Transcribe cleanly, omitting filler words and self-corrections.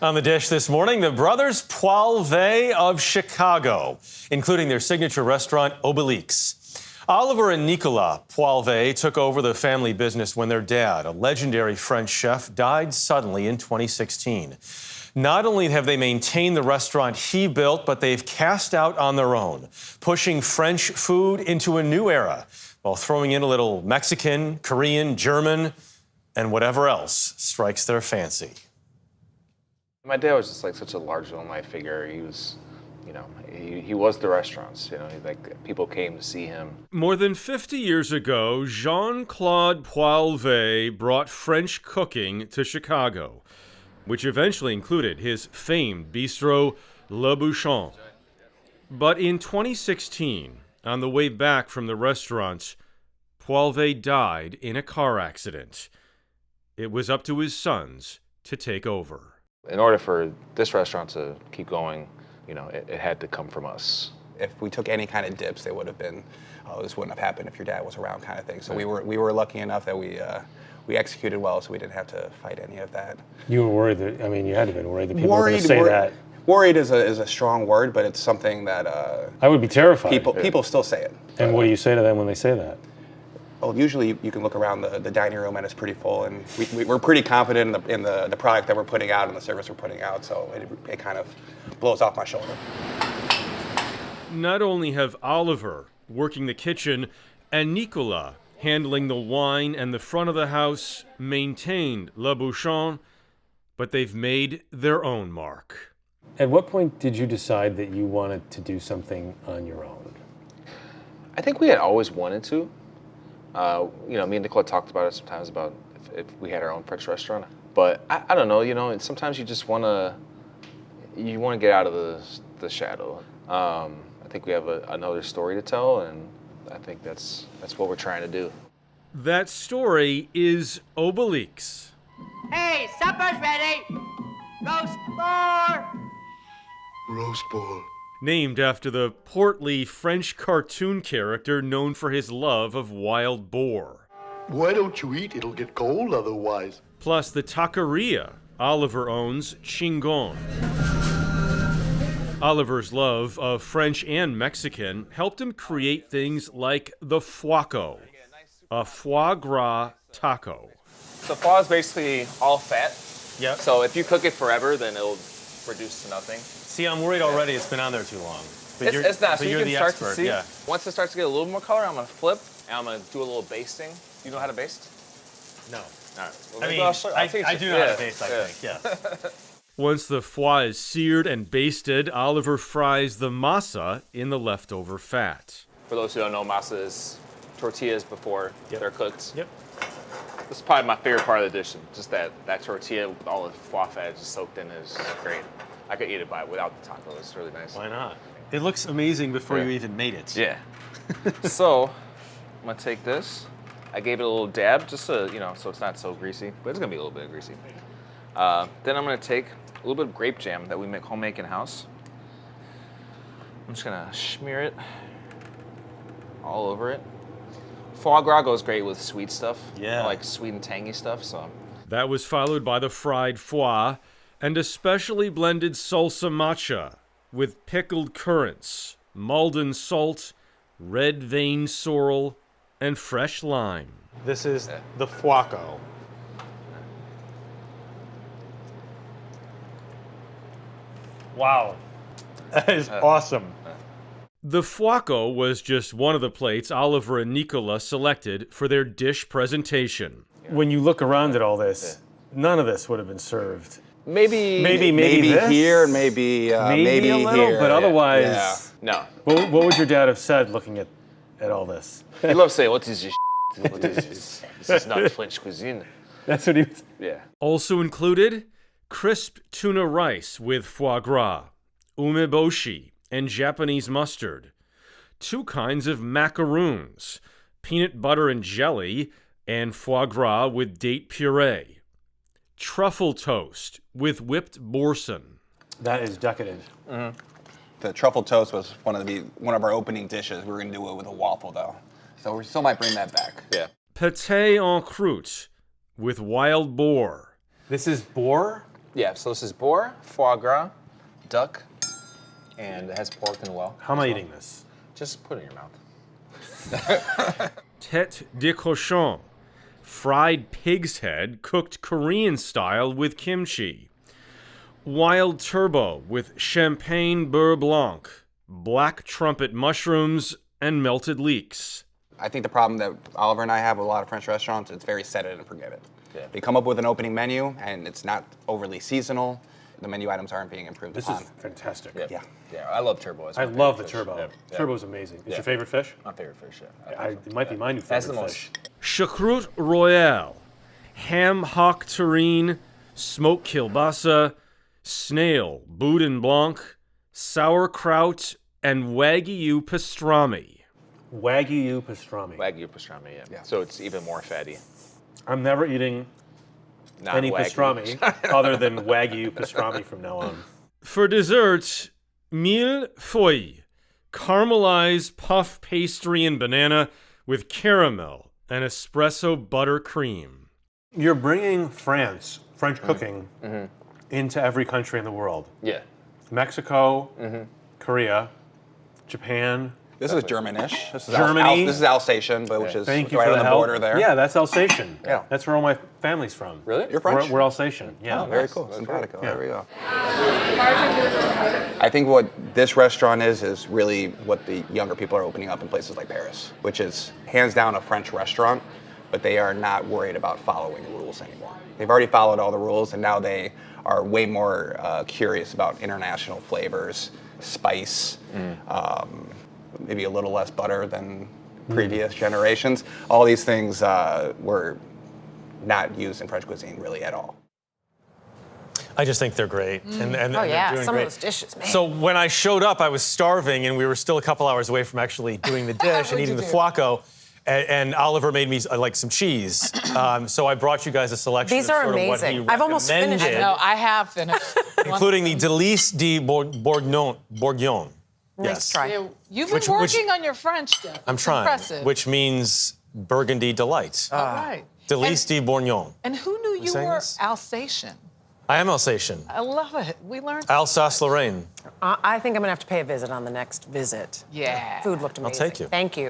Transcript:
On the dish this morning, the brothers Poilevey of Chicago, including their signature restaurant, Obelix. Oliver and Nicolas Poilevey took over the family business when their dad, a legendary French chef, died suddenly in 2016. Not only have they maintained the restaurant he built, but they've cast out on their own, pushing French food into a new era while throwing in a little Mexican, Korean, German, and whatever else strikes their fancy. My dad was just like such a large-than-life figure. He was, he was the restaurants. Like people came to see him. More than 50 years ago, Jean-Claude Poilevey brought French cooking to Chicago, which eventually included his famed bistro, Le Bouchon. But in 2016, on the way back from the restaurant, Poilevey died in a car accident. It was up to his sons to take over. In order for this restaurant to keep going, it had to come from us. If we took any kind of dips, they would have been, this wouldn't have happened if your dad was around, kind of thing. So we were lucky enough that we executed well, so we didn't have to fight any of that. You were worried that, you had to have been worried that people were going to say that. Worried is a strong word, but it's something that I would be terrified. People still say it. And what do you say to them when they say that? Well, usually you can look around the dining room and it's pretty full, and we're pretty confident in the product that we're putting out and the service we're putting out, so it kind of blows off my shoulder. Not only have Oliver working the kitchen and Nicolas handling the wine and the front of the house maintained Le Bouchon, but they've made their own mark. At what point did you decide that you wanted to do something on your own? I think we had always wanted to. Me and Nicola talked about it sometimes about if we had our own French restaurant. But I don't know, sometimes you just want to get out of the shadow. I think we have another story to tell, and I think that's what we're trying to do. That story is Obelix. Hey, supper's ready! Roast boar! Roast boar. Named after the portly French cartoon character known for his love of wild boar. Why don't you eat? It'll get cold otherwise. Plus the taqueria Oliver owns, Chingon. Oliver's love of French and Mexican helped him create things like the foie, a foie gras taco. So foie is basically all fat. Yep. So if you cook it forever, then it'll reduce to nothing. See, I'm worried already it's been on there too long. But It's not, so you you're can the start expert, to see. yeah. Once it starts to get a little more color, I'm gonna flip, and I'm gonna do a little basting. You know how to baste? No. All right. Well, I maybe mean, I'll teach I you. do know how to taste, I think, yeah. Once the foie is seared and basted, Oliver fries the masa in the leftover fat. For those who don't know, masa is tortillas before Yep. they're cooked. Yep. This is probably my favorite part of the dish. Just that tortilla with all the foie fat just soaked in is great. I could eat it without the taco. It's really nice. Why not? It looks amazing before Yeah. you even made it. Yeah. So, I'm gonna take this. I gave it a little dab just so, so it's not so greasy, but it's gonna be a little bit greasy. Then I'm gonna take a little bit of grape jam that we make homemade in-house. I'm just gonna smear it all over it. Foie gras goes great with sweet stuff. Yeah. I like sweet and tangy stuff, so. That was followed by the fried foie and a specially blended salsa matcha with pickled currants, Malden salt, red vein sorrel, and fresh lime. This is the foie. Wow. That is awesome. The foie was just one of the plates Oliver and Nicolas selected for their dish presentation. When you look around at all this, none of this would have been served. Maybe this? here, maybe a little, here. but otherwise, Yeah. No. what would your dad have said looking at all this? He loves saying, what is this shit? What is this? This is not French cuisine. That's what he was. Yeah. Also included, crisp tuna rice with foie gras, umeboshi, and Japanese mustard. 2 kinds of macaroons, peanut butter and jelly, and foie gras with date puree. Truffle toast with whipped boursin. That is decadent. Mm-hmm. The truffle toast was one of our opening dishes. We were gonna do it with a waffle though, so we still might bring that back. Yeah. Pâté en croûte with wild boar. This is boar? Yeah, so this is boar, foie gras, duck, and it has pork as well. How am I eating this? Just put it in your mouth. Tête de cochon, fried pig's head cooked Korean style with kimchi. Wild turbot with champagne beurre blanc, black trumpet mushrooms, and melted leeks. I think the problem that Oliver and I have with a lot of French restaurants, it's very set it and forget it. Yeah. They come up with an opening menu, and it's not overly seasonal. The menu items aren't being improved This upon. is fantastic. Yeah. Yeah, I love turbot. It's I my love the favorite fish. turbo. Yeah. Turbo is amazing. It's Yeah. your favorite fish? My favorite fish, yeah. It might be my new That's favorite the fish. Choucroute royale, ham hock terrine, smoked kielbasa, snail, boudin blanc, sauerkraut, and wagyu pastrami. Wagyu pastrami. Wagyu pastrami, Yeah. So it's even more fatty. I'm never eating any Non-wagyu. pastrami other than Wagyu pastrami from now on. For dessert, mille feuilles, caramelized puff pastry and banana with caramel and espresso buttercream. You're bringing French cooking into every country in the world. Yeah. Mexico, Korea, Japan. This is Germanish. This is Germany. This is Alsatian, but which is Thank you right for on the the help. border there. Yeah, that's Alsatian. Yeah. That's where all my family's from. Really? You're French? We're Alsatian. Yeah. Oh, very Nice. cool. That's Simpatico. Yeah. There we go. I think what this restaurant is really what the younger people are opening up in places like Paris, which is hands down a French restaurant, but they are not worried about following rules anymore. They've already followed all the rules, and now they are way more curious about international flavors, spice, maybe a little less butter than previous generations. All these things were not used in French cuisine really at all. I just think they're great. And Oh, they're yeah. doing Some great. of those dishes, man. So when I showed up, I was starving, and we were still a couple hours away from actually doing the dish and eating the foie. And Oliver made me like some cheese. So I brought you guys a selection These of are sort of what he amazing. I've almost finished recommended, it. No, I have finished. including the Délices de Bourguignon. Nice try. You've been Which- working on your French, Jeff. I'm It's trying, Impressive. which means Burgundy delight. All right. Délices de Bourguignon. And who knew you saying were this? Alsatian? I am Alsatian. I love it. We learned. Alsace-Lorraine. I think I'm going to have to pay a visit on the next visit. Yeah. Food looked I'll amazing. take you. Thank you.